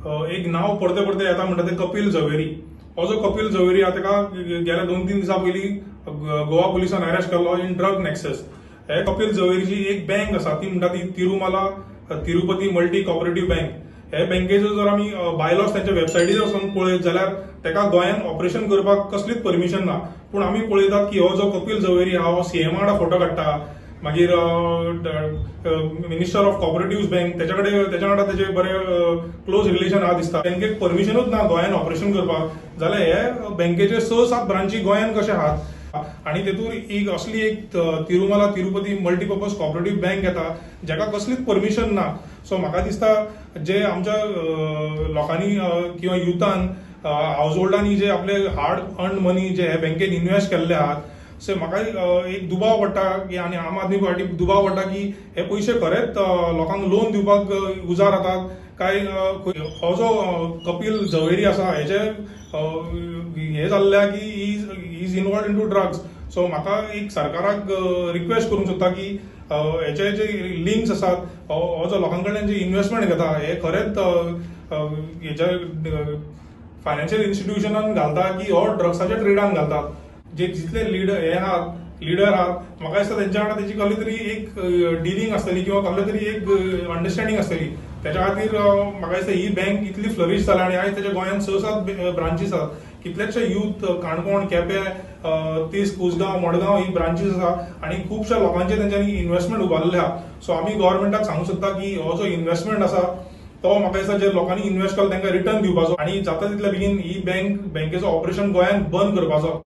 एक नाव परते परते येता म्हणटा ते कपिल झवेरी। हो जो कपिल झवेरी हा ताका गेल्या 2-3 दिसां पयलीं गोवा पुलिसान अरेस्ट केल्लो इन ड्रग नेक्सस। हे कपिल झवेरीची एक बँक आसा ती म्हणटा ती Tirumala Tirupati multi cooperative bank. हे बँकेचो जर आमी बायलॉज त्यांच्या वेबसायटीचेर वचून पळयत जाल्यार ताका गोंयान ऑपरेशन करपाक कसलीच परमिशन ना। पूण आमी पळयतात की हो जो कपिल झवेरी हा हो सीएमा वांगडा फोटो काडटा, मागीर मिनिस्टर ऑफ कॉपरेटिव्ह बँक त्याच्या वांगडा तेजे बरे क्लोज रिलेशन आहा दिसता। बँकेक परमिशनूच ना गोंयान ऑपरेशन करपाक, जाल्यार हे बँकेचे 6-7 ब्रांची गोंयान कशे आहात आणि तेतून एक असली एक Tirumala Tirupati multipurpose cooperative bank येता जाका कसलीच परमिशन ना। सो म्हाका दिसता जे आमच्या लोकांनी किंवा युथान हाऊस होल्डांनी जे आपले हार्ड अर्न मनी जे हे बँकेन इन्वेस्ट केल्ले आहात सो म्हाका एक दुबाव पडटा की आनी आम आदमी पार्टीक दुबाव पडटा की हे पयशे खरेंच लोकांक लोन दिवपाक उजार जातात काय। हो जो कपिल झवेरी आसा हेचे हे जाल्ल्या की is involved in to drugs. So म्हाका एक सरकाराक रिक्वेस्ट करूंक सोदता की हेचे जे लिंक्स आसात, हो जो लोकां कडल्यान जे इन्व्हेस्टमेंट घेता हे खरेंच हेच्या फायनान्शियल इन्स्टिट्यूशनान घालता की हो ड्रग्साच्या ट्रेडान घालतात। जे जितले लीडर आहात म्हाका दिसता तेंच्या वांगडा तेजी कसली तरी एक डिलिंग आसतली किंवा कसले तरी एक अंडरस्टँडिंग आसतली। त्याच्या खातीर म्हाका दिसता ही बँक इतली फ्लरिश जाला आणि आयज तेच्या गोंयान 6-7 ब्रांचीस आसात। कितलेशे युथ काणकोण, केपें, तिस्क, उसगांव, मडगांव ही ब्रांचीस आसा आणि खुबशा लोकांचे तेंच्यांनी इन्व्हेस्टमेंट उबारले आहा। सो आमी गव्हर्नमेंटाक सांगूं सोदता की हो जो इन्व्हेस्टमेंट आसा तो म्हाका दिसता जे लोकांनी इन्व्हेस्ट केला तांकां रिटर्न दिवपाचो आणि जाता तितले बेगीन ही बँकेचो ऑपरेशन गोंयान बंद करपाचो।